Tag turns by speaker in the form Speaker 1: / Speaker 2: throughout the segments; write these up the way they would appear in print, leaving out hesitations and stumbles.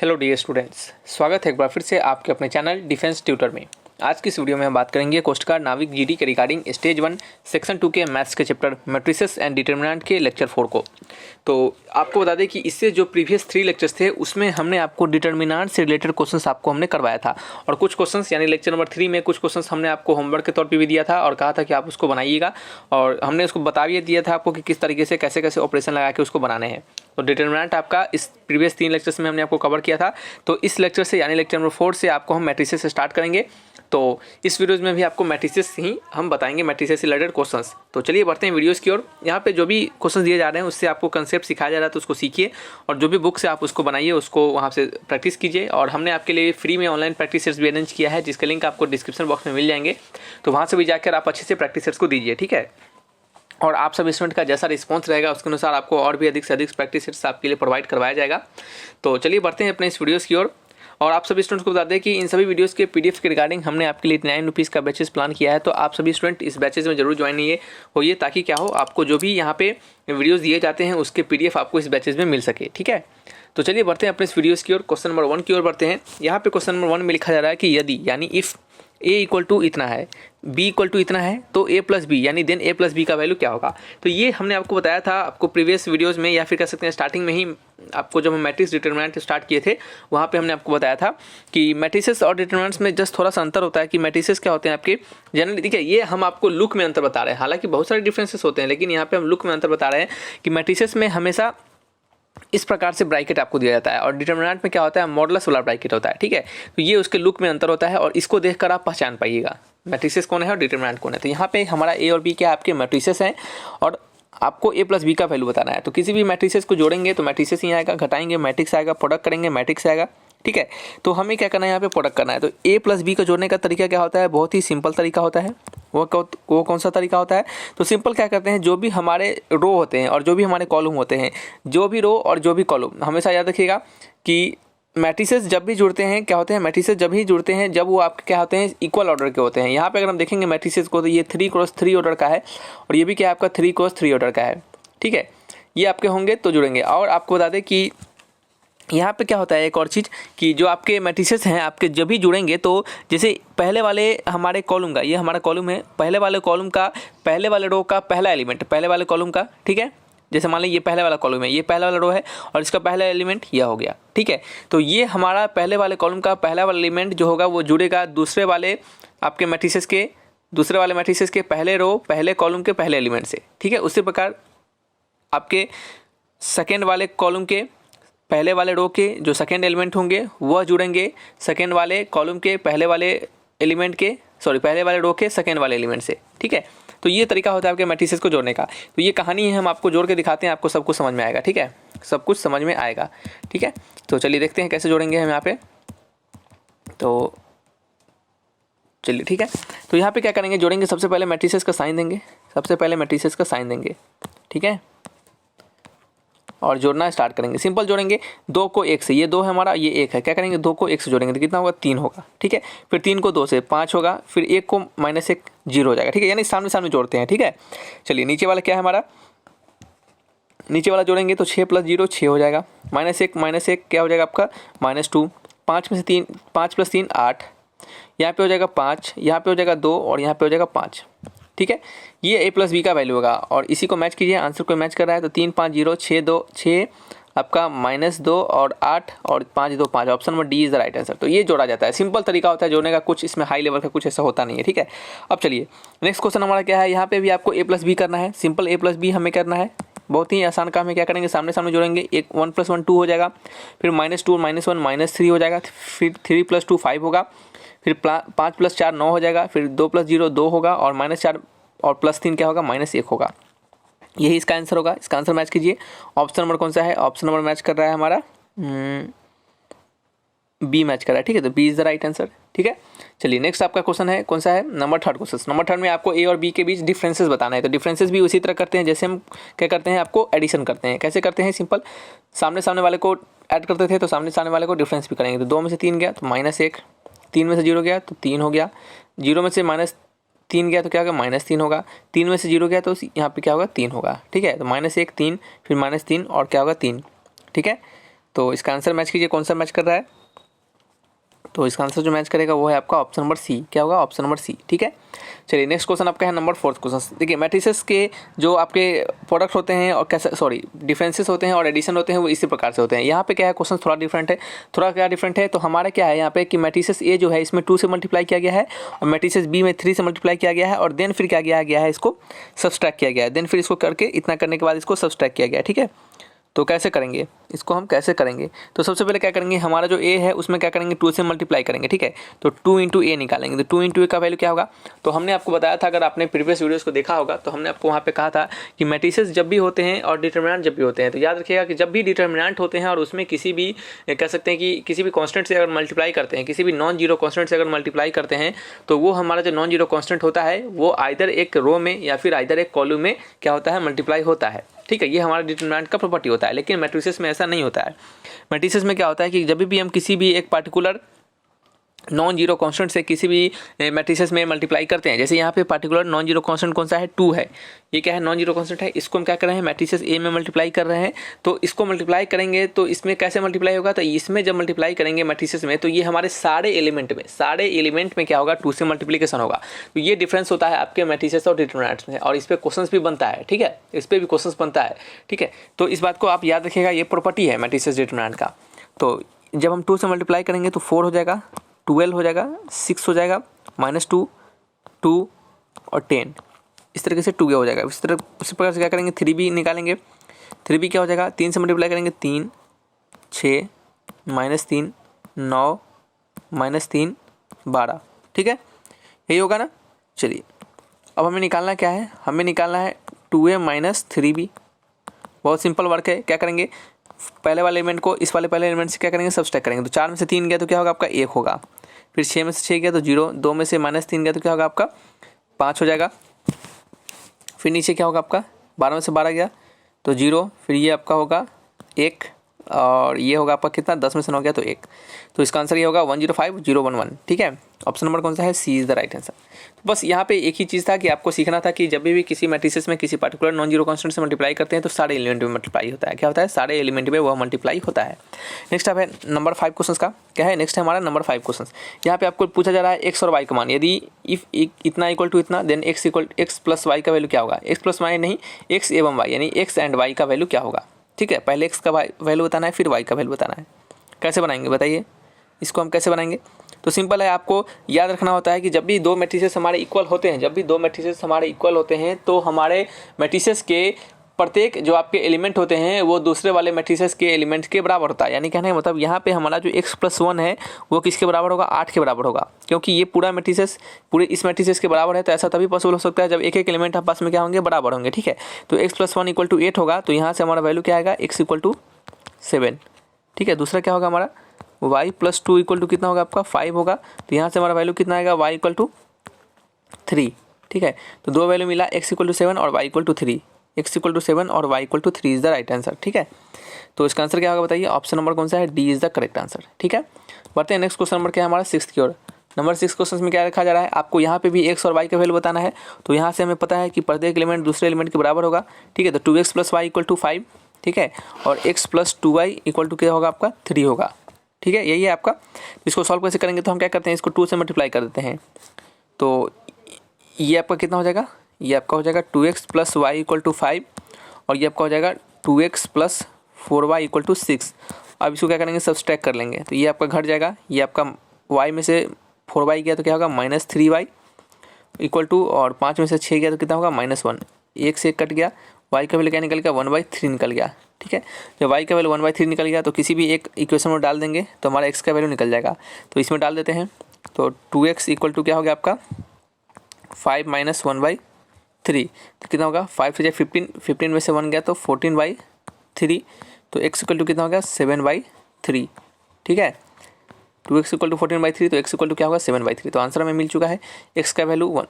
Speaker 1: Hello dear students, स्वागत है एक बार फिर से आपके अपने चैनल डिफेंस ट्यूटर में। आज की इस वीडियो में हम बात करेंगे कोस्ट गार्ड नाविक जीडी के रिगार्डिंग स्टेज 1 सेक्शन 2 के मैथ्स के चैप्टर मैट्रिसेस एंड डिटरमिनेंट के लेक्चर 4 को। तो आपको बता दें कि इससे जो प्रीवियस 3 लेक्चर्स थे उसमें हमने आपको डिटरमिनेंट से रिलेटेड क्वेश्चंस आपको हमने करवाया था, और कुछ क्वेश्चंस यानी लेक्चर नंबर 3 में कुछ क्वेश्चंस हमने आपको होमवर्क के तौर पर भी दिया था और कहा था कि आप उसको बनाइएगा, और हमने उसको बता भी दिया था आपको कि किस तरीके से कैसे कैसे ऑपरेशन लगा के उसको बनाने हैं। तो डिटरमिनेंट आपका इस प्रीवियस 3 लेक्चर्स में हमने आपको कवर किया था। तो इस लेक्चर से यानी लेक्चर नंबर 4 से आपको हम मैट्रिसेस से स्टार्ट करेंगे। तो इस वीडियोज़ में भी आपको मैट्रिसेस ही हम बताएंगे, मैट्रिसेस से रिलेटेड क्वेश्चंस। तो चलिए बढ़ते हैं वीडियोज़ की ओर। यहाँ पे जो भी क्वेश्चंस दिए जा रहे हैं उससे आपको कंसेप्ट सिखाया जा रहा है, तो उसको सीखिए, और जो भी बुक से आप उसको बनाइए, उसको वहाँ से प्रैक्टिस कीजिए। और हमने आपके लिए फ्री में ऑनलाइन प्रैक्टिस सेट्स भी अरेंज किया है, जिसका लिंक आपको डिस्क्रिप्शन बॉक्स में मिल जाएंगे। तो वहाँ से भी जाकर आप अच्छे से प्रैक्टिस सेट्स को दीजिए, ठीक है। और आप सब स्टूडेंट का जैसा रिस्पांस रहेगा उसके अनुसार आपको और भी अधिक से अधिक प्रैक्टिस सेट्स आपके लिए प्रोवाइड करवाया जाएगा। तो चलिए बढ़ते हैं अपने इस वीडियोस की ओर। और आप सभी स्टूडेंट्स को बता दें कि इन सभी वीडियोस के पीडीएफ के रिगार्डिंग हमने आपके लिए 9 रुपीज़ का बैचेस प्लान किया है। तो आप सभी स्टूडेंट इस बैचेस में जरूर ज्वाइन होइए, ताकि क्या हो, आपको जो भी यहाँ पे वीडियोज़ दिए जाते हैं उसके पीडीएफ आपको इस बैचेस में मिल सके, ठीक है। तो चलिए बढ़ते हैं अपने इस वीडियोज़ की ओर। क्वेश्चन नंबर 1 की ओर बढ़ते हैं। यहाँ पे क्वेश्चन नंबर 1 में लिखा जा रहा है कि यदि यानी इफ़ a इक्वल टू इतना है, b इक्वल टू इतना है, तो a प्लस बी यानी देन a प्लस बी का वैल्यू क्या होगा। तो ये हमने आपको बताया था आपको प्रीवियस वीडियोस में, या फिर कह सकते हैं स्टार्टिंग में ही आपको जब हम मैट्रिक्स डिटरमिनेंट स्टार्ट किए थे वहाँ पे हमने आपको बताया था कि मैट्रिसेस और डिटरमिनेंट्स में जस्ट थोड़ा सा अंतर होता है। कि मैट्रिसेस क्या होते हैं आपके जनरली, देखिए ये हम आपको लुक में अंतर बता रहे हैं, हालांकि बहुत सारे डिफरेंसेस होते हैं, लेकिन यहाँ पे हम लुक में अंतर बता रहे हैं कि मैट्रिसेस में हमेशा इस प्रकार से ब्रैकेट आपको दिया जाता है, और डिटरमिनेंट में क्या होता है, मॉडुलस वाला ब्रैकेट होता है, ठीक है। तो ये उसके लुक में अंतर होता है, और इसको देखकर आप पहचान पाइएगा मैट्रिसेस कौन है और डिटरमिनेंट कौन है। तो यहाँ पे हमारा ए और बी क्या आपके मैट्रिसेस हैं, और आपको a प्लस बी का वैल्यू बताना है। तो किसी भी मैट्रिसेस को जोड़ेंगे तो मैट्रिसेस ही आएगा, घटाएंगे मैट्रिक्स आएगा, प्रोडक्ट करेंगे मैट्रिक्स आएगा, ठीक है। तो हमें क्या करना है, यहाँ पे प्रोडक्ट करना है। तो a प्लस बी को जोड़ने का तरीका क्या होता है, बहुत ही सिंपल तरीका होता है। वो कौन सा तरीका होता है, तो सिंपल क्या करते हैं, जो भी हमारे रो होते हैं और जो भी हमारे कॉलम होते हैं, जो भी रो और जो भी कॉलम, हमेशा याद रखिएगा कि मैट्रिसेस जब भी जुड़ते हैं क्या होते हैं, मैट्रिसेस जब ही जुड़ते हैं जब वो आपके क्या होते हैं, इक्वल ऑर्डर के होते हैं। यहाँ पे अगर हम देखेंगे मैट्रिसेस को तो ये 3x3 ऑर्डर का है, और ये भी क्या आपका 3x3 ऑर्डर का है, ठीक है। ये आपके होंगे तो जुड़ेंगे। और आपको बता दें कि यहाँ पे क्या होता है एक और चीज़, कि जो आपके मैट्रिसेस हैं आपके जब भी जुड़ेंगे, तो जैसे पहले वाले हमारे कॉलम का, ये हमारा कॉलम है, पहले वाले कॉलम का पहले वाले रो का पहला एलिमेंट पहले वाले कॉलम का, ठीक है। जैसे मान लीजिए ये पहले वाला कॉलम है, ये पहला वाला रो है, और इसका पहला एलिमेंट यह हो गया, ठीक है। तो ये हमारा पहले वाले कॉलम का पहला वाला एलिमेंट जो होगा वो जुड़ेगा दूसरे वाले आपके मैट्रिसेस के, दूसरे वाले मैट्रिसेस के पहले रो पहले कॉलम के पहले एलिमेंट से, ठीक है। उसी प्रकार आपके सेकेंड वाले कॉलम के पहले वाले रो के जो सेकेंड एलिमेंट होंगे वह जुड़ेंगे सेकेंड वाले कॉलम के पहले वाले एलिमेंट के, पहले वाले रो के सेकेंड वाले एलिमेंट से, ठीक है। तो ये तरीका होता है आपके मैट्रिसेस को जोड़ने का। तो ये कहानी है, हम आपको जोड़ के दिखाते हैं, आपको सब कुछ समझ में आएगा, ठीक है, सब कुछ समझ में आएगा, ठीक है। तो चलिए देखते हैं कैसे जोड़ेंगे हम यहाँ पे। तो चलिए ठीक है, तो यहाँ पे क्या करेंगे, जोड़ेंगे। सबसे पहले मैट्रिसेस का साइन देंगे, ठीक है, और जोड़ना स्टार्ट करेंगे। सिंपल जोड़ेंगे 2 को 1 से, ये 2 है हमारा, ये 1 है, क्या करेंगे 2 को 1 से जोड़ेंगे तो कितना होगा 3 होगा, ठीक है। फिर 3 को 2 से 5 होगा, फिर 1 को -1 0 हो जाएगा, ठीक है। यानी सामने सामने जोड़ते हैं, ठीक है। चलिए नीचे वाला क्या है हमारा, नीचे वाला जोड़ेंगे तो 6 + 0 6 हो जाएगा, -1 क्या हो जाएगा आपका -2, 5 में से 3 5 + 3 8, यहाँ पे हो जाएगा 5, यहाँ पे हो जाएगा 2, और यहाँ पे हो जाएगा 5, ठीक है। ये a प्लस बी का वैल्यू होगा, और इसी को मैच कीजिए, आंसर को मैच कर रहा है। तो 3 5 0 6 2 6 आपका -2 और 8 और 5 2 5, option number D is the right answer. तो ये जोड़ा जाता है, सिंपल तरीका होता है जोड़ने का, कुछ इसमें हाई लेवल का कुछ ऐसा होता नहीं है, ठीक है। अब चलिए नेक्स्ट क्वेश्चन हमारा क्या है, यहाँ पे भी आपको a प्लस बी करना है, सिंपल a प्लस बी हमें करना है, बहुत ही आसान काम है। क्या करेंगे, सामने सामने जोड़ेंगे, 1 + 1 2 हो जाएगा, फिर -2 -1 -3 हो जाएगा, फिर 3 + 2 5 होगा, फिर 5 + 4 9 हो जाएगा, फिर 2 + 0 2 होगा, और -4 और +3 क्या होगा -1 होगा। यही इसका आंसर होगा। इसका आंसर मैच कीजिए। ऑप्शन नंबर कौन सा है, ऑप्शन नंबर मैच कर रहा है हमारा बी मैच कर रहा है, ठीक है। तो B is the right answer, ठीक है। चलिए नेक्स्ट आपका क्वेश्चन है कौन सा है, नंबर 3 क्वेश्चन। नंबर 3 में आपको ए और बी के बीच डिफरेंसेस बताना है। तो डिफरेंसेस भी उसी तरह करते हैं जैसे हम क्या करते हैं, आपको एडिशन करते हैं। कैसे करते हैं, सिंपल सामने सामने वाले को ऐड करते थे, तो सामने सामने वाले को डिफरेंस भी करेंगे। तो 2 में से 3 गया तो -1, 3 में से 0 गया तो 3 हो गया, 0 में से -3 गया तो क्या होगा -3 होगा, 3 में से 0 गया तो यहाँ पे क्या होगा 3 होगा, ठीक है। तो -1 3 फिर -3 और क्या होगा 3, ठीक है। तो इसका आंसर मैच कीजिए, कौन सा मैच कर रहा है। तो इसका आंसर जो मैच करेगा वो है आपका ऑप्शन नंबर सी। क्या होगा? Option number C. ठीक है, चलिए नेक्स्ट क्वेश्चन आपका है नंबर 4 क्वेश्चन। देखिए मैट्रिसेस के जो आपके प्रोडक्ट होते हैं और कैसे डिफरेंसेस होते हैं और एडिशन होते हैं वो इसी प्रकार से होते हैं। यहाँ पे क्या है, क्वेश्चन थोड़ा डिफरेंट है। थोड़ा क्या डिफरेंट है, तो हमारा क्या है यहाँ पे कि मैट्रिसेस ए जो है इसमें 2 से मल्टीप्लाई किया गया है और मैट्रिसेस बी में 3 से मल्टीप्लाई किया गया है और देन फिर क्या किया गया है, इसको सब्सट्रैक्ट किया गया है। देन फिर इसको करके इतना करने के बाद इसको सब्सट्रैक्ट किया गया है। ठीक है, तो कैसे करेंगे इसको, हम कैसे करेंगे, तो सबसे पहले क्या करेंगे, हमारा जो ए है उसमें क्या करेंगे, 2 से मल्टीप्लाई करेंगे। ठीक है, तो 2 इंटू ए निकालेंगे। तो 2 इंटू ए का वैल्यू क्या होगा, तो हमने आपको बताया था, अगर आपने प्रीवियस वीडियोस को देखा होगा तो हमने आपको वहाँ पे कहा था कि मैट्रिसेस जब भी होते हैं और डिटर्मिनेंट जब भी होते हैं, तो याद रखिएगा कि जब भी डिटर्मिनेंट होते हैं और उसमें किसी भी कह सकते हैं कि किसी भी कॉन्स्टेंट से अगर मल्टीप्लाई करते हैं, किसी भी नॉन जीरो कॉन्स्टेंट से अगर मल्टीप्लाई करते हैं, तो वो हमारा जो नॉन जीरो कॉन्स्टेंट होता है वो आइदर एक रो में या फिर आइदर एक कॉलम में क्या होता है, मल्टीप्लाई होता है। ठीक है, ये हमारा डिटरमिनेंट का प्रॉपर्टी होता है। लेकिन मैट्रिसेस में ऐसा नहीं होता है। मैट्रिसेस में क्या होता है कि जब भी हम किसी भी एक पार्टिकुलर नॉन जीरो कांस्टेंट से किसी भी मैट्रिसेस में मल्टीप्लाई करते हैं, जैसे यहाँ पे पार्टिकुलर नॉन जीरो कांस्टेंट कौन सा है, 2 है। ये क्या है, नॉन जीरो कांस्टेंट है। इसको हम क्या कर रहे हैं, मैट्रिसेस ए में मल्टीप्लाई कर रहे हैं। तो इसको मल्टीप्लाई करेंगे तो इसमें कैसे मल्टीप्लाई होगा, तो इसमें जब मल्टीप्लाई करेंगे मैट्रिसेस में, तो ये हमारे सारे एलिमेंट में क्या होगा, 2 से मल्टीप्लिकेशन होगा। तो ये डिफरेंस होता है आपके मैट्रिसेस और डिटरमिनेंट्स में, और इस पर क्वेश्चन भी बनता है। ठीक है, इस पर भी क्वेश्चन बनता है। ठीक है, तो इस बात को आप याद रखिएगा, ये प्रॉपर्टी है मैट्रिसेस डिटरमिनेंट का। तो जब हम 2 से मल्टीप्लाई करेंगे तो 4 हो जाएगा, 12 हो जाएगा, 6 हो जाएगा, -2, 2 और 10, इस तरीके से 2 हो जाएगा। इसी प्रकार से क्या करेंगे, 3b निकालेंगे। 3b क्या हो जाएगा, 3 से मल्टीप्लाई करेंगे 3, 6, -3, 9, -3, 12। ठीक है, यही होगा ना। चलिए अब हमें निकालना क्या है, हमें निकालना है 2a - 3b। बहुत सिंपल वर्क है। क्या करेंगे, पहले वाले एलिमेंट को इस वाले पहले एलिमेंट से क्या करेंगे, सब्सट्रैक्ट करेंगे। तो 4 में से 3 गया तो क्या होगा आपका 1 होगा। फिर 6 में से 6 गया तो 0, 2 में से -3 गया तो क्या होगा आपका 5 हो जाएगा। फिर नीचे क्या होगा आपका 12 में से 12 गया तो 0, फिर ये आपका होगा 1 और ये होगा आपका कितना, 10 में से 9 गया तो 1। तो इसका आंसर ये होगा 105011। ठीक है, ऑप्शन नंबर कौन सा है, सी इज द राइट आंसर। तो बस यहाँ पे एक ही चीज़ था कि आपको सीखना था कि जब भी किसी मैट्रिसेस में किसी पर्टिकुलर नॉन जीरो कांस्टेंट से मल्टीप्लाई करते हैं तो सारे एलिमेंट में मल्टीप्लाई होता है। क्या होता है, सारे एलिमेंट में वह मल्टीप्लाई होता है। नेक्स्ट अब है नंबर 5 क्वेश्चन का। क्या है, नेक्स्ट है हमारा नंबर 5 क्वेश्चन। यहाँ पे आपको पूछा जा रहा है एक्स और वाई का मान। यदि इफ इतना इक्वल टू इतना, देन एक्स प्लस वाई का वैल्यू क्या होगा, एक्स प्लस वाई नहीं, एक्स एवं वाई, यानी एक्स एंड वाई का वैल्यू क्या होगा। ठीक है, पहले एक्स का वैल्यू बताना है, फिर वाई का वैल्यू बताना है। कैसे बनाएंगे बताइए, इसको हम कैसे बनाएंगे। तो सिंपल है, आपको याद रखना होता है कि जब भी दो मैट्रिसेस हमारे इक्वल होते हैं, तो हमारे मैट्रिसेस के प्रत्येक जो आपके एलिमेंट होते हैं वो दूसरे वाले मैट्रिसेस के एलिमेंट के बराबर होता है। यानी कहने का मतलब यहाँ पे हमारा जो x+1 है वो किसके बराबर होगा, 8 के बराबर होगा। क्योंकि ये पूरा मैट्रिसेस पूरे इस मैट्रिसेस के बराबर है। तो ऐसा तभी पॉसिबल हो सकता है जब एक एक एलिमेंट आपस में क्या होंगे, बराबर होंगे। ठीक है, तो x+1 = 8 होगा। तो यहाँ से हमारा वैल्यू क्या आएगा, x = 7। ठीक है, दूसरा क्या होगा हमारा y+2 = कितना होगा आपका 5 होगा। तो यहाँ से हमारा वैल्यू कितना आएगा, y = 3। ठीक है, तो दो वैल्यू मिला, x = 7 और y = 3। x = 7 और y = 3 is the right answer. ठीक है, तो इसका आंसर क्या होगा बताइए, ऑप्शन नंबर कौन सा है, D is the correct answer. ठीक है, बढ़ते हैं नेक्स्ट क्वेश्चन नंबर क्या है हमारा 6th की ओर। नंबर 6 क्वेश्चन में क्या रखा जा रहा है, आपको यहाँ पे भी x और y का वैल्यू बताना है। तो यहाँ से हमें पता है कि प्रत्येक एलिमेंट दूसरे एलिमेंट के बराबर होगा। ठीक है, तो 2x + y = 5। ठीक है, और x + 2y = क्या होगा आपका 3 होगा। ठीक है, यही है आपका। इसको सॉल्व कैसे करेंगे, तो हम क्या करते हैं, इसको 2 से मल्टीप्लाई कर देते हैं। तो ये आपका कितना हो जाएगा, ये आपका हो जाएगा 2x + y = 5 और ये आपका हो जाएगा 2x + 4y = 6। अब इसको क्या करेंगे, सब्सट्रैक्ट कर लेंगे। तो ये आपका घट जाएगा, ये आपका y में से 4y गया तो क्या होगा -3y = और 5 में से 6 गया तो कितना होगा -1। 1 से 1 कट गया, y का वैल्यू क्या निकल गया, 1/3 निकल गया। ठीक है, जब y का वैल्यू 1/3 निकल गया तो किसी भी एक इक्वेशन में डाल देंगे तो हमारा x का वैल्यू निकल जाएगा। तो इसमें डाल देते हैं। तो 2x = क्या हो गया आपका 5 - 1/3। तो कितना होगा 5 से 15, 15 में से 1 गया तो 14/3। तो x = कितना होगा 7/3। ठीक है, 2x = 14/3 तो x = क्या होगा 7/3। तो आंसर हमें मिल चुका है, x का वैल्यू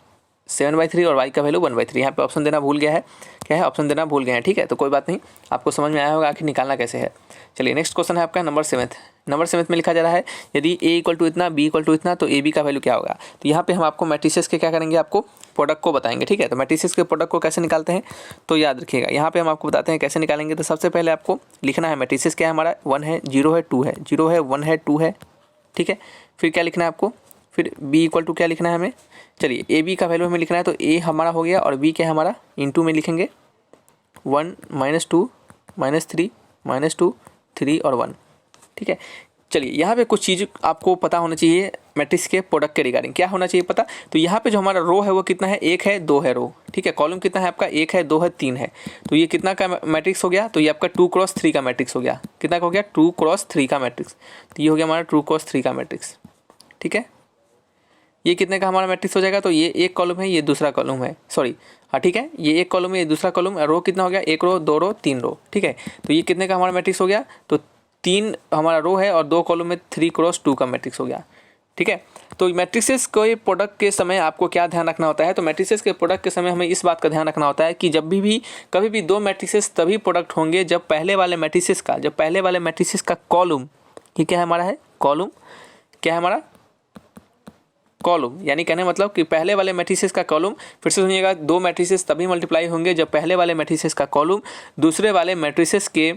Speaker 1: 7/3 और y का वैल्यू 1/3। यहाँ पे ऑप्शन देना भूल गया है, क्या है, ऑप्शन देना भूल गए हैं। ठीक है, तो कोई बात नहीं, आपको समझ में आया होगा आखिर निकालना कैसे है। चलिए नेक्स्ट क्वेश्चन है आपका नंबर 7th। नंबर समेत में लिखा जा रहा है। यदि ए इक्वल टू इतना, बी इक्वल टू इतना, तो ए बी का वैल्यू क्या होगा। तो यहाँ पे हम आपको मैट्रिसेस के क्या करेंगे, आपको प्रोडक्ट को बताएंगे, ठीक है। तो मैट्रिसेस के प्रोडक्ट को कैसे निकालते हैं तो याद रखिएगा, यहाँ पे हम आपको बताते हैं कैसे निकालेंगे। तो सबसे पहले आपको लिखना है मैट्रिसेस क्या है हमारा, 1 है, 0 है, 2 है, 0 है, 1 है, 2 है, ठीक है। फिर क्या लिखना है आपको, फिर बी इक्वल टू क्या लिखना है हमें, चलिए ए बी का वैल्यू हमें लिखना है। तो ए हमारा हो गया और बी क्या है हमारा, इंटू में लिखेंगे 1 -2 -3 -2 3 और 1, ठीक है। चलिए यहाँ पे कुछ चीज़ आपको पता होना चाहिए मैट्रिक्स के प्रोडक्ट के रिगार्डिंग, क्या होना चाहिए पता। तो यहाँ पे जो हमारा रो है वो कितना है, 1 है 2 है रो, ठीक है। कॉलम कितना है आपका, 1 है 2 है 3 है। तो ये कितना का मैट्रिक्स हो गया, तो ये आपका 2x3 का मैट्रिक्स हो गया। कितना का हो गया, 2x3 का मैट्रिक्स। तो ये हो गया हमारा 2x3 का मैट्रिक्स, ठीक है। ये कितने का हमारा मैट्रिक्स हो जाएगा, तो ये एक कॉलम है, ये दूसरा कॉलम है, सॉरी हाँ ठीक है, ये एक कॉलम है, ये दूसरा कॉलम, रो कितना हो गया, 1 रो 2 रो 3 रो, ठीक है। तो ये कितने का हमारा मैट्रिक्स हो गया, तो 3 हमारा रो है और 2 कॉलम में 3x2 का मैट्रिक्स हो गया, ठीक है। तो मैट्रिसेस के प्रोडक्ट के समय आपको क्या ध्यान रखना होता है, तो मैट्रिसेस के प्रोडक्ट के समय हमें इस बात का ध्यान रखना होता है कि जब भी कभी भी 2 मैट्रिसेस तभी प्रोडक्ट होंगे जब पहले वाले मैट्रिसेस का कॉलम, ये क्या है हमारा है कॉलम, क्या है हमारा कॉलम, यानी कहने मतलब कि पहले वाले मैट्रिसेस का कॉलम, फिर से सुनिएगा, 2 मैट्रिसेस तभी मल्टीप्लाई होंगे जब पहले वाले मैट्रिसेस का कॉलम दूसरे वाले मैट्रिसेस के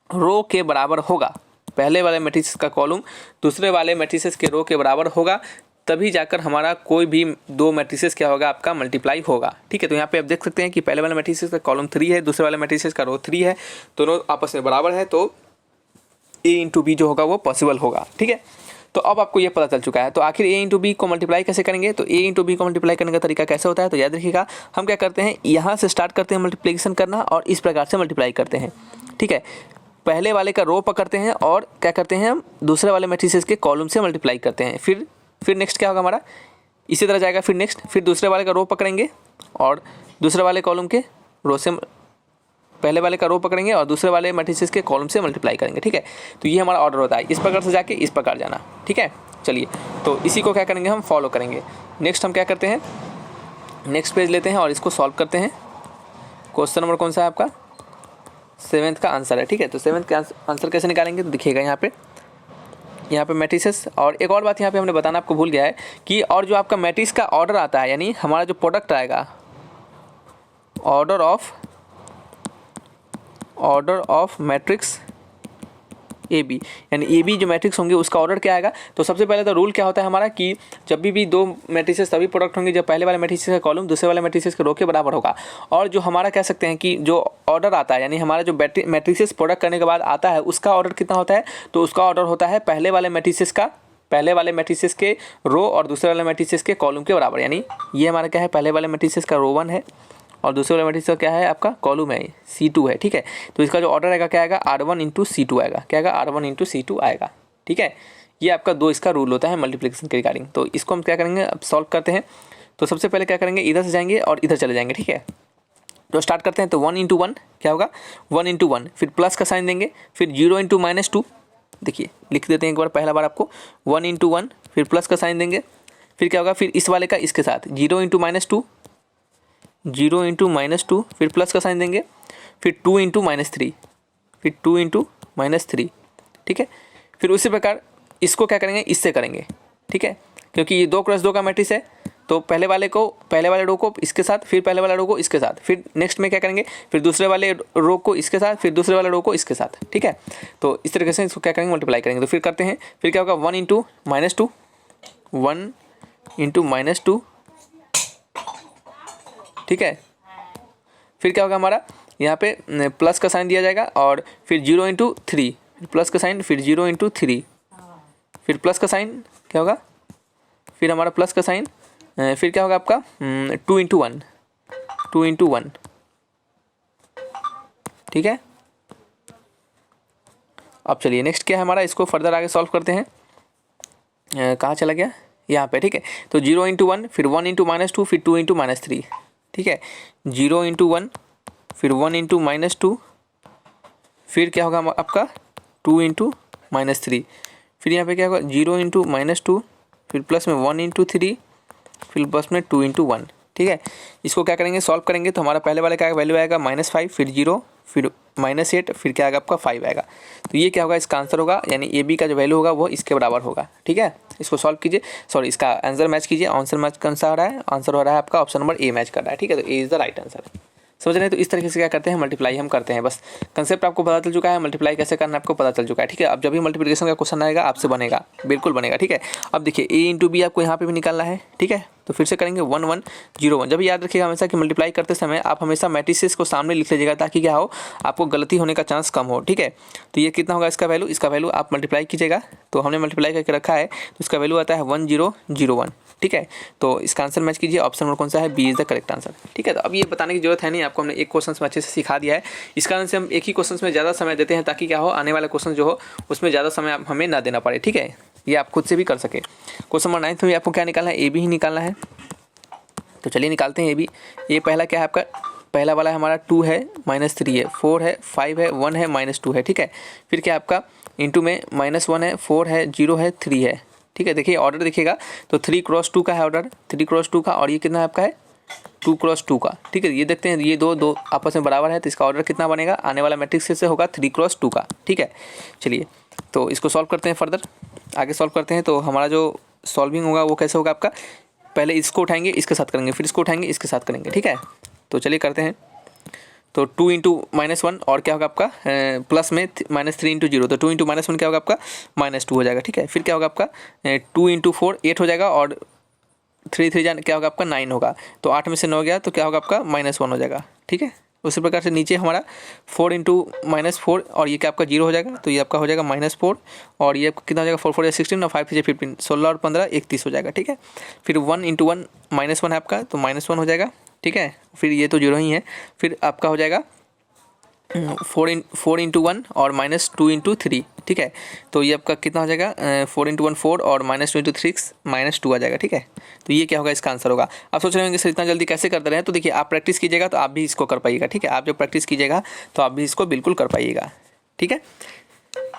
Speaker 1: रो के बराबर होगा। पहले वाले मैट्रिसेस का कॉलम दूसरे वाले मैट्रिसेस के रो के बराबर होगा, तभी जाकर हमारा कोई भी 2 मैट्रिसेस क्या होगा आपका मल्टीप्लाई होगा, ठीक है। तो यहाँ पे आप देख सकते हैं कि पहले वाले मैट्रिसेस का कॉलम 3 है, दूसरे वाले मैट्रिसेस का रो 3 है, दोनों आपस में बराबर है, तो ए इंटू बी जो होगा वो पॉसिबल होगा, ठीक है। तो अब आपको ये पता चल चुका है। तो आखिर ए इंटू बी को मल्टीप्लाई कैसे करेंगे, तो ए इंटू बी को मल्टीप्लाई करने का तरीका कैसे होता है, तो याद रखिएगा, हम क्या करते हैं, यहाँ से स्टार्ट करते हैं मल्टीप्लिकेशन करना और इस प्रकार से मल्टीप्लाई करते हैं, ठीक है। पहले वाले का रो पकड़ते हैं और क्या करते हैं, हम दूसरे वाले मैट्रिसेस के कॉलम से मल्टीप्लाई करते हैं। फिर नेक्स्ट क्या होगा हमारा, इसी तरह जाएगा, फिर दूसरे वाले का रो पकड़ेंगे और दूसरे वाले कॉलम के रो से, पहले वाले का रो पकड़ेंगे और दूसरे वाले मैट्रिसेस के कॉलम से मल्टीप्लाई करेंगे, ठीक है। तो ये हमारा ऑर्डर होता है, इस प्रकार से जाके इस प्रकार जाना, ठीक है। चलिए, तो इसी को क्या करेंगे, हम फॉलो करेंगे। नेक्स्ट हम क्या करते हैं, नेक्स्ट पेज लेते हैं और इसको सॉल्व करते हैं। क्वेश्चन नंबर कौन सा है आपका, 7th का आंसर है, ठीक है। तो 7th का आंसर कैसे निकालेंगे, तो दिखिएगा यहाँ पे मैट्रिसेस। और एक और बात यहाँ पे हमने बताना आपको भूल गया है कि और जो आपका मैट्रिक्स का ऑर्डर आता है, यानी हमारा जो प्रोडक्ट आएगा, order of matrix A B, यानी ए बी जो मैट्रिक्स होंगे उसका ऑर्डर क्या आएगा। तो सबसे पहले तो रूल क्या होता है हमारा कि जब भी 2 मैट्रिसेस तभी प्रोडक्ट होंगे जब पहले वाले मैट्रिसेस का कॉलम दूसरे वाले मैट्रिसेस के रो के बराबर होगा। और जो हमारा कह सकते हैं कि जो ऑर्डर आता है, यानी हमारा जो मैट्रिसेस प्रोडक्ट करने के बाद आता है उसका ऑर्डर कितना होता है, तो उसका ऑर्डर होता है पहले वाले मैट्रिसेस के रो और दूसरे वाले मैट्रिसेस के कॉलम के बराबर। यानी ये हमारा क्या है, पहले वाले मैट्रिसेस का रो 1 है और दूसरे वाले मैट्रिक्स का क्या है आपका कॉलम है C2 है, ठीक है। तो इसका जो ऑर्डर आएगा क्या आएगा, R1 इंटू C2 आएगा, क्या आएगा, R1 इंटू C2 आएगा, ठीक है। ये आपका 2 इसका रूल होता है मल्टीप्लिकेशन के रिगार्डिंग। तो इसको हम क्या करेंगे, अब सॉल्व करते हैं। तो सबसे पहले क्या करेंगे, इधर से जाएंगे और इधर चले जाएंगे, ठीक है। तो स्टार्ट करते हैं। तो 1 इंटू 1 क्या होगा, 1 इंटू 1, फिर प्लस का साइन देंगे, फिर 0 इंटू -2, देखिए लिख देते हैं एक बार, पहला बार आपको 1 इंटू 1, फिर प्लस का साइन देंगे, फिर क्या होगा, फिर इस वाले का इसके साथ 0 इंटू -2, 0 इंटू -2, फिर प्लस का साइन देंगे, फिर 2 इंटू -3, फिर 2 इंटू -3, ठीक है। फिर उसी प्रकार इसको क्या करेंगे, इससे करेंगे, ठीक है, क्योंकि ये 2x2 का मैट्रिक्स है। तो पहले वाले रो को इसके साथ, फिर पहले वाले रो को इसके साथ, फिर नेक्स्ट में क्या करेंगे, फिर दूसरे वाले रो को इसके साथ, फिर दूसरे वाले रो को इसके साथ, ठीक है। तो इस तरीके से इसको क्या करेंगे, मल्टीप्लाई करेंगे। तो फिर करते हैं, फिर क्या होगा, 1 इंटू -2, 1 इंटू -2, ठीक है। फिर क्या होगा हमारा, यहाँ पे प्लस का साइन दिया जाएगा और फिर 0 इंटू 3, फिर प्लस का साइन, फिर 0 इंटू 3, फिर प्लस का साइन क्या होगा, फिर हमारा प्लस का साइन, फिर क्या होगा आपका 2 इंटू 1, 2 इंटू 1, ठीक है। अब चलिए नेक्स्ट क्या है हमारा, इसको फर्दर आगे सॉल्व करते हैं। कहाँ चला गया, यहाँ पे, ठीक है। तो 0 इंटू 1, फिर 1 इंटू -2, फिर 2 इंटू -3, ठीक है। 0 इंटू 1, फिर 1 इंटू -2, फिर क्या होगा आपका 2 इंटू -3, फिर यहाँ पे क्या होगा 0 इंटू -2, फिर प्लस में 1 इंटू 3, फिर प्लस में 2 इंटू 1, ठीक है। इसको क्या करेंगे, सॉल्व करेंगे। तो हमारा पहले वाले का वैल्यू आएगा -5, फिर 0, फिर -8 फिर क्या आएगा आपका 5 आएगा। तो ये क्या होगा, इसका आंसर होगा, यानी ए बी का जो वैल्यू होगा वो इसके बराबर होगा। ठीक है, इसको सॉल्व कीजिए, सॉरी इसका आंसर मैच कीजिए। आंसर मैच कौन सा हो रहा है, आंसर हो रहा है आपका ऑप्शन नंबर ए मैच कर रहा है। ठीक है, तो A is the right answer. समझ रहे हैं। तो इस तरीके से क्या करते हैं, मल्टीप्लाई हम करते हैं। बस कंसेप्ट आपको पता चल चुका है, मल्टीप्लाई कैसे करना आपको पता चल चुका है। ठीक है, अब जब भी मल्टीप्लिकेशन का क्वेश्चन आएगा आपसे बनेगा, बिल्कुल बनेगा। ठीक है, अब देखिए ए इंटू बी आपको यहाँ पे भी निकालना है। ठीक है, तो फिर से करेंगे 1 1 0 1। जब याद रखिएगा हमेशा कि मल्टीप्लाई करते समय आप हमेशा मैट्रिसेस को सामने लिख लीजिएगा, ताकि क्या हो, आपको गलती होने का चांस कम हो। ठीक है, तो ये कितना होगा इसका वैल्यू, इसका वैल्यू आप मल्टीप्लाई कीजिएगा, तो हमने मल्टीप्लाई करके रखा है, तो इसका वैल्यू आता है 1001। ठीक है, तो इसका आंसर मैच कीजिए, ऑप्शन नंबर कौन सा है, B is the correct answer. ठीक है, तो अब ये बताने की जरूरत है नहीं आपको, हमने एक क्वेश्चन में अच्छे से सिखा दिया है। इस कारण से हम एक ही क्वेश्चन में ज़्यादा समय देते हैं, ताकि क्या हो, आने वाला क्वेश्चन जो हो उसमें ज़्यादा समय हमें ना देना पड़े। ठीक है, ये आप खुद से भी कर सके। क्वेश्चन नंबर 9 में आपको क्या निकालना है, ए बी ही निकालना है। तो चलिए निकालते हैं ए बी। ये पहला क्या है आपका, पहला वाला हमारा 2 है, -3 है, 4 है, 5 है, 1 है, -2 है। ठीक है, फिर क्या आपका इंटू में -1 है, 4 है, 0 है, 3 है। ठीक है, देखिए ऑर्डर देखिएगा तो 3 क्रॉस 2 का है ऑर्डर, 3 क्रॉस 2 का, और ये कितना आपका है 2 क्रॉस 2 का। ठीक है, ये देखते हैं, ये दो आपस में बराबर है, तो इसका ऑर्डर कितना बनेगा, आने वाला मैट्रिक्स से होगा 3 क्रॉस 2 का। ठीक है, चलिए तो इसको सॉल्व करते हैं, फर्दर आगे सॉल्व करते हैं। तो हमारा जो सॉल्विंग होगा वो कैसे होगा आपका, पहले इसको उठाएंगे, इसके साथ करेंगे, फिर इसको उठाएंगे, इसके साथ करेंगे। ठीक है, तो चलिए करते हैं। तो 2 इंटू -1 और क्या होगा आपका प्लस में -3 इंटू 0, तो 2 इंटू -1 क्या होगा आपका -2 हो जाएगा। ठीक है, फिर क्या होगा आपका 2 इंटू 4 8 हो जाएगा, और 3 3 जान क्या होगा आपका 9 होगा, तो 8 में से 9 गया तो क्या होगा आपका -1 हो जाएगा। ठीक है, उसी प्रकार से नीचे हमारा 4 इंटू -4 और ये क्या आपका 0 हो जाएगा, तो ये आपका हो जाएगा -4, और ये कितना हो जाएगा 4 4 16 और 5 5 15 16 और 15 31 हो जाएगा। ठीक है, फिर 1 इंटू 1 -1 है आपका, तो -1 हो जाएगा। ठीक है, फिर ये तो 0 ही है, फिर आपका हो जाएगा 4 इंटू 1 और -2 इंटू 3। ठीक है, तो ये आपका कितना हो जाएगा 4 इंटू 1 4 और -2 इंटू 3 -2 आ जाएगा। ठीक है, तो ये क्या होगा, इसका आंसर होगा। आप सोच रहे होंगे सर इतना जल्दी कैसे कर दे रहे हैं, तो देखिए आप प्रैक्टिस कीजिएगा तो आप भी इसको कर पाइएगा। ठीक है, आप जब प्रैक्टिस कीजिएगा तो आप भी इसको बिल्कुल कर पाइएगा। ठीक है,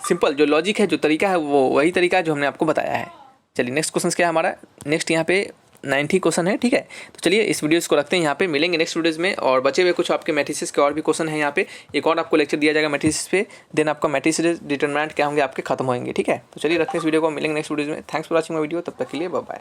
Speaker 1: सिंपल जो लॉजिक है, जो तरीका है, वो वही तरीका है जो हमने आपको बताया है। चलिए नेक्स्ट क्वेश्चन क्या है हमारा, नेक्स्ट यहाँ पे 90 क्वेश्चन है। ठीक है, तो चलिए इस वीडियोस को रखते हैं यहाँ पे, मिलेंगे नेक्स्ट वीडियोस में। और बचे हुए कुछ आपके मैट्रिसेस के और भी क्वेश्चन हैं यहाँ पे, एक और आपको लेक्चर दिया जाएगा मैट्रिसेस पे, देन आपका मैट्रिसेस डिटरमिनेंट क्या होंगे आपके खत्म होंगे। ठीक है, तो चलिए रखते हैं इस वीडियो को, मिलेंगे नेक्स्ट वीडियोस में। Thanks for watching my video, तब तक के लिए बाय बाय।